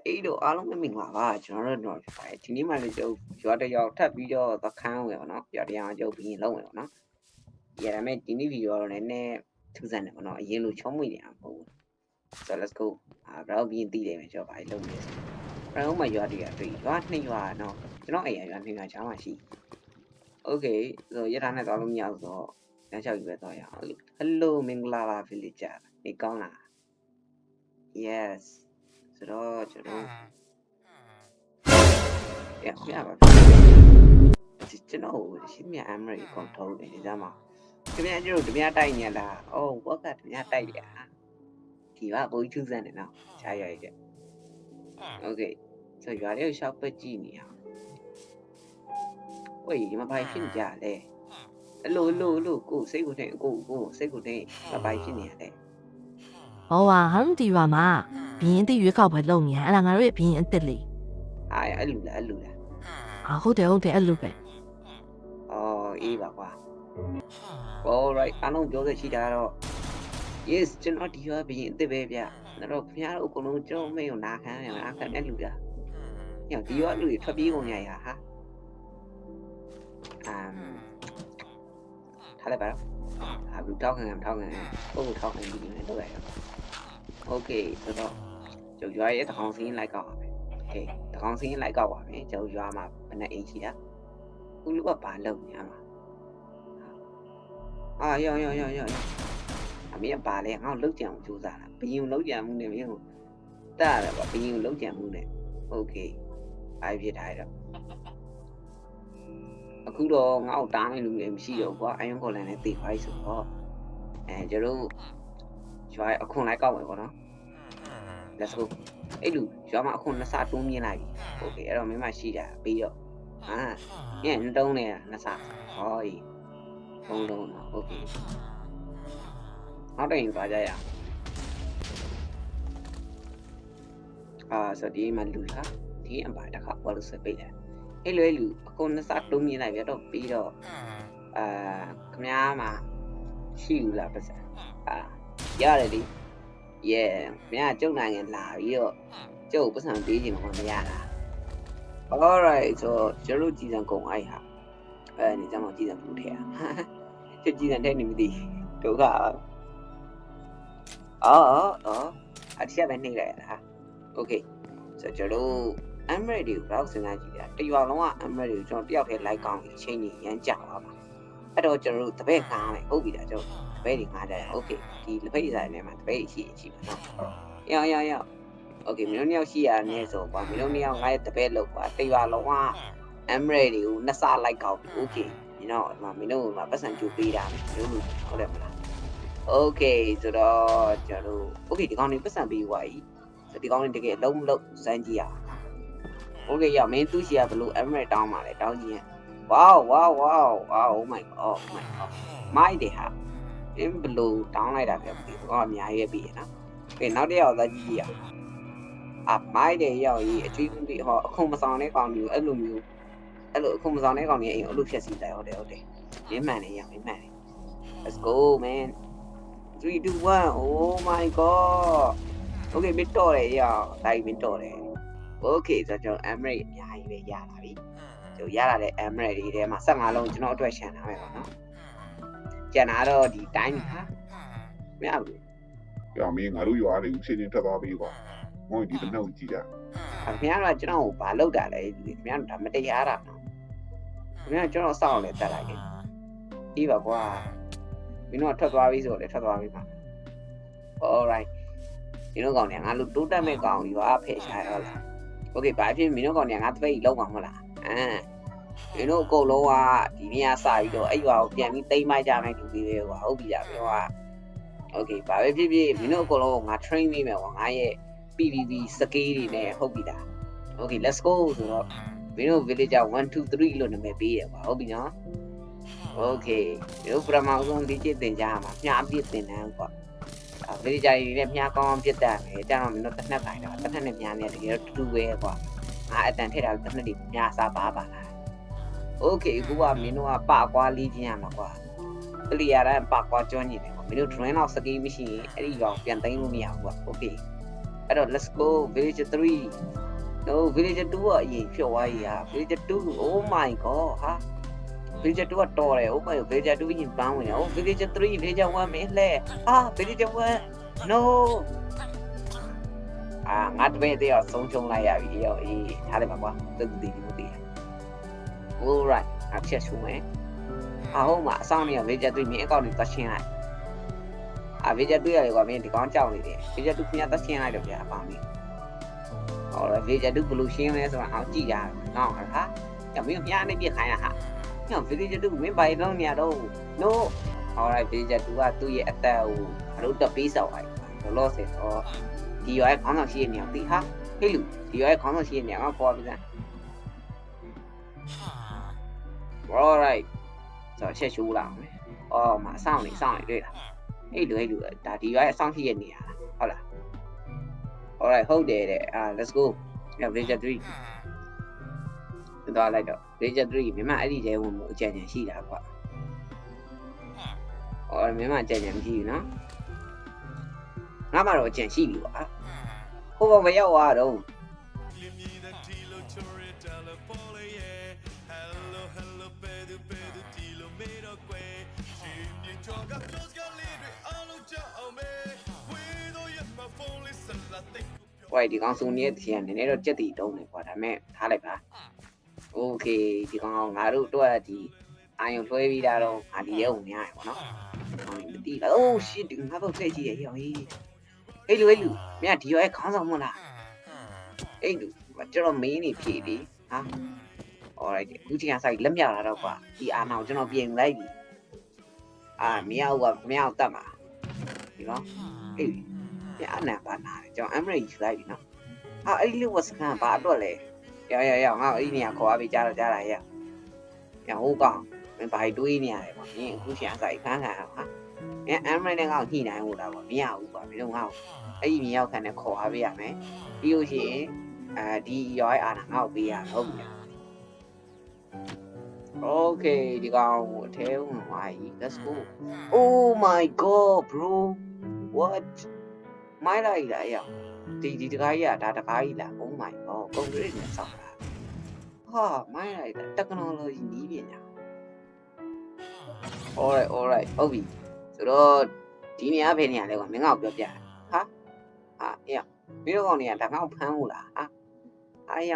ấy đồ áo lông mình bảo là cho nó rồi phải thì nếu mà là châu cho đây giờ thấp video ta khang rồi nó giờ đi ăn châu bị lâu rồi nó giờ là mấy tí video này nè thực ra nó yên luôn chống mình à so let's go à rồi biến tí để mà cho phải lâu nữa rồi mà giờ thì tùy cho nên giờ nó cho nó ấy là nên là cháu mà xí ok rồi giờ này tao luôn nhau rồi nó cho về tôi hello mình là villager đi con à yes rồi cho nó yeah chứ nó xin nhà em rồi còn thâu để ra mà cái nhà chứ tụi nhà tay nhà là oh quá cả tụi nhà tay vậy thì ba bối chương trình này nào chả vậy chứ ok rồi giờ đây shop với chi nhỉ ôi mà bài phim giả đây hello cô say cô say cô này mà bài phim này đây ဟောဟာဟာဒီရွာမှာဘင်းတိရွေးကောက်ပွဲလုပ်နေအဲ့ဒါငါတို့ရဲ့ဘင်းအစ်စ်လေး ai ở lù là ဟာဟုတ်တယ်အဲ့လိုပဲ ý bà qua alright anh khôngပြောခဲ့ရှိတာတော့ yes ကျွန်တော်ဒီရွာဘင်းအစ်စ်ပဲဗျအဲ့တော့ခင်ဗျားတို့အကုန်လုံးကျွန်တော်မေးကိုနာခံရနာခံအဲ့လူလားညဒီရွာလူတွေထွက်ပြေးကုန်ကြရဟာထားလိုက်ပါတော့ဟာဘူးထောက်ခံပုဂ္ဂိုလ်ထောက်ခံပြီးနေတော့ရတယ် ok ဆိုတော့ကျွန်တော်ရွာရဲ့တကောင်စင်းလိုက်ကောက်ပါမယ် okay တကောင်စင်းလိုက်ကောက်ပါမယ်ကျွန်တော်ရွာမှာဘယ်နဲ့အိမ်ရှိတာခုလူကဘာလုပ်နေရမှာယောအမေကပါလေငါ့ကိုလှုပ်ကြံမှုစူးစမ်းတာဘယင်လှုပ်ကြံမှုနဲ့မင်းကိုတရတယ်ပေါ့ဘယင်လှုပ်ကြံမှုနဲ့ ok အားဖြစ်ထားရတော့အခုတော့ငါ့ကိုတားမယ့်လူလည်းမရှိတော့ဘူးကွာအယုံခေါ်လန်နဲ့တေခွားဆိုတော့ကျွန်တော်ရွာအခွန်လိုက်ကောက်မယ်ပေါ့နော် let's go အဲ့လူရွာမှာအခွန်နှစ်ဆတိုးမြင်လိုက်ပြီ okay အဲ့တော့မင်းမရှိတာပြီးတော့ညနေတုံးနေနှစ်ဆဟောကြီးဘုံလုံးတော့ okay နောက်တစ်ရင်သွားကြရအောင်ဆိုဒီမှာလူလားဒီအပါတစ်ခါပေါ်လို့စပိတ်တယ်အဲ့လိုလူအခွန်နှစ်ဆတိုးမြင်လိုက်ပြီတော့ပြီးတော့ခမ ्या မှာရှိဘူးလားပတ်စံရတယ်ဒီyeah မင်းကကျုပ်နိုင်ငံလာပြီးတော့ကျုပ်ပတ်စံပေးချင်မှမရတာ alright ဆိုကျွန်တော်ကြည်စံကုန်အိုက်ဟာနေကြမှာကြည်စံဘူးထဲကျုပ်ကြည်စံထဲနေမသိဒုက္ခအတိအပဲနေလိုက်ရတာ okay ဆိုကျွန်တော် emerald ကိုဘယ်လောက်စဉ်းစားကြည့်တာတရွာလုံးက emerald ကိုကျွန်တော်တယောက်တည်းလိုက်ကောင်းပြီးချိန်ကြီးရမ်းကြောက်ပါအဲ့တော့ကျွန်တော်တပည့်ခါမယ်ဟုတ်ပြီလားကျွန်တော်တပည့်တွေငါကြရโอเคဒီလက်ဖိတ်ဆိုင်ထဲမှာတပည့်ရှိပါတော့ရောက်โอเคမင်းတို့နှစ်ယောက်ရှိရတဲ့ဆိုကွာမင်းတို့နှစ်ယောက်ငါရဲ့တပည့်လောက်ကွာတရွာလုံးက emerald တွေကိုနှစ်ဆလိုက်ကောက်ပြီโอเคမင်းတို့ကပတ်စံကြိုပေးတာမျိုးလို့ဟုတ်တယ်မလားโอเคဆိုတော့ကျွန်တော်โอเคဒီကောင်လေးပတ်စံပေးသွားပြီဆိုဒီကောင်လေးတကယ်လုံးလုံးစမ်းကြည့်ရအောင်โอเคရမင်းသူ့ရှိရဘလို့ emerald တောင်းပါလေတောင်းကြည့်ရင်wow oh my god မိုက်တယ်ဟာအင်းဘလို့တောင်းလိုက်တာပဲဒီကောင်အများကြီးပဲပြီနော်ကဲနောက်တစ်ယောက်သားကြည့်ရအောင်မိုက်တယ်ရောက်ကြီးအကျွေးပြီးဟောအခုမဆောင်တဲ့ကောင်မျိုးအဲ့လိုအခုမဆောင်တဲ့ကောင်ကြီးအိမ်အဲ့လိုဖြက်စီလိုက်ဟုတ်တယ်မင်းမှန်တယ်ရမင်းမှန်တယ် let's go man 3 2 1 oh my god okay မတော်တယ်ရတိုင်းမတော်တယ် okay ဆိုတော့ emerald အများကြီးပဲရလာပြီကျွန်တော်ရလာတဲ့ emerald တွေထဲမှာ15လုံးကျွန်တော်အတွက်ရှန်ထားမယ်ပေါ့နော်ကျန်တာတော့ဒီတိုင်းဟာမရဘူး မင်းငါတို့ရွာတွေရှင်းထပ်သွားပြီကွာငေါ့ဒီတနှုတ်ကြည့်ကြခင်ဗျားတို့ကျွန်တော်ကိုဘာလုပ်တာလဲခင်ဗျားတို့ဒါမတရားတာနော်ခင်ဗျားကျွန်တော်စောင့်လဲတက်လိုက်ခဲ့ဒီပါကွာမင်းတို့ထွက်သွားပြီဆိုတော့လည်းထွက်သွားပြီပါ alright ဒီလိုကောင်နေငါတို့တိုးတက်မဲ့ကောင်ရွာဖယ်ရှားရလား okay ဘာဖြစ်မင်းတို့ကောင်နေငါတပိတ်လောက်မှာမဟုတ်လားမင်းတို့အကုန်လုံးကဒီနေရာစပြီးတော့အဲ့ရွာကိုပြန်ပြီးတိမ့်မိုက်ကြမယ်တူပြီးပဲကွာဟုတ်ပြီလားပြောက okay ဘာပဲဖြစ်ဖြစ်မင်းတို့အကုန်လုံးငါ train ပေးမယ်ကွာငါရဲ့ PVP skill တွေနဲ့ဟုတ်ပြီလား okay let's go ဆိုတော့မင်းတို့ villager 1 2 3လို့နာမည်ပေးတယ်ကွာဟုတ်ပြီနော် okay ဒီလိုပထမဆုံးဒီကျင့်သင်ကြရမှာမြားပြစ်သင်တန်းကွာvillager တွေနဲ့မြားကောင်းအောင်ပြစ်တတ်မယ်တောင်းမင်းတို့တစ်နှက်ခိုင်းတာတစ်နှက်နဲ့မြားနေတကယ်တော့တူပဲကွာငါအတန်ထည့်တာတစ်နှက်တွေမြားစားပါလား okay အခုကမင်းတို့ကပကွာလေးချင်းရမှာကွာပလီယာတိုင်းပကွာကျွမ်းနေတယ်ကွာမင်းတို့ drain out skill မရှိရင်အဲ့ဒီကောင်ပြန်သိမ်းလို့မရဘူးကွာ okay အဲ့တော့ let's go village 3 no village 2ကအရင်ဖြုတ်သွားကြီးဟာ village 2 oh my god ဟာ village 2ကတော်တယ် oh my god village 2ရင်ပန်းဝင်တယ် oh village 3 village 1မင်းလှဲဟာ village 1 no ငါတပည့်သေးအောင်ဆုံးချုံလိုက်ရပြီရောအေးထားလိုက်ပါကွာတူတူတီတီမသိရ alright အချက်ရှုမယ်ဟုတ်မှာအဆောင်နေရ village 3မင်းအကောင့်တွေသတ်ရှင်းလိုက်village 2ရတယ်ကွာမင်းဒီကောင်ကြောက်နေတယ် village 2ခင်ဗျာသတ်ရှင်းလိုက်တော့ဗျာအပေါင်းကြီးဟော village 2ဘယ်လိုရှင်းလဲဆိုတာအောင်ကြည့်ရအောင်ဟာညမင်းမြားနေပြခိုင်းရဟာည village 2မင်းဘာလုံးနေရတော့ no alright village 2ကသူ့ရဲ့အသက်ကိုအလုပ်တက်ပေးဆောင်လိုက်လောလောဆယ်တော့ဒီရွာရဲ့ခေါင်းဆောင်ရှိတဲ့နေရာသိဟာဟေးလူဒီရွာရဲ့ခေါင်းဆောင်ရှိတဲ့နေရာကပေါ်ပြီစမ်း alright ဆိုချက်ရှိုးလာမယ်အော်မအဆောင်နေတွေ့လားဟေးလူဒါဒီရွာရဲ့အဆောင်ရှိတဲ့နေရာဟုတ်လား alright ဟုတ်တယ်တဲ့let's go village 3သွားလိုက်တော့ village 3မြန်မာအဲ့ဒီတဲဝင်မှုအကြံဉာဏ်ရှိတာကွာမြန်မာအကြံဉာဏ်မရှိဘူးနော်ငါမှတော့အကြံရှိပြီကွာဟိုဘမရောက်သွားတော့ဝိုင်ဒီကောင်စုံနေတဲ့ทีနည်းနည်းတော့ကြက်တီတုံးနေကွာဒါပေမဲ့ထားလိုက်ပါโอเคဒီကောင်ငါတို့တော့ဒီအာယုံလွှဲပြီးတာတော့ငါဒီရဲုံနေရတယ်ပေါ့နော်မသိလားအိုး shit ဒီငါတော့ထည့်ကြည့်ရဟေးဟေးလူမင်းကဒီရဲခေါင်းဆောင်မလားအေးလူကျွန်တော်မင်းနေဖြေပြီဟာ alright အခုချိန်ကစိုက်လက်မြောက်လာတော့ကွာဒီအာနောင်ကျွန်တော်ပြင်လိုက်ပြီမင်းကမင်းတတ်မှာဒီနော်အေးပြအနာပါနာတယ်ကျွန်တော် Emery ယူလိုက်ပြီနော်အဲ့ဒီလိုဝစကန်ဘာအတွက်လဲရောက်ငါအဲ့ဒီနေရာခေါ်ပြီးကြားရဟုတ်ကောင်မင်းဘာတွေးနေရတယ်ပေါ့မင်းအခုချိန်ကစိုက်ခန်းခံဟာမင်း Emery နဲ့ငါ့ကိုညှိနှိုင်းလို့လားပေါ့မရဘူးကွာမင်းတို့ငါ့ကိုအဲ့ဒီမြေရောက်ခံနဲ့ခေါ်အားပေးရမယ်ပြီးလို့ရှိရင်ဒီရွာရဲ့အာနာငါ့ကိုပေးရဟုတ်ပြီOkay ဒီကောင်အထဲဝင်သွားပြီ let's go oh my god bro what မိုင်းလိုက်လားအဲ့ဒီတကားကြီးဒါတကားကြီးလား oh my god ကွန်ကရစ်နဲ့ဆောက်တာဟာမိုင်းလိုက်တာ technology နီးပညာ alright ဟုတ်ပြီဆိုတော့ဒီနေရာဘယ်နေရာလဲကွာမင်းငါ့ကိုပြောပြဟာအေးမင်းတို့ကောင်နေရာဒါငါ့ကိုဖမ်းလို့လားဟာအားရ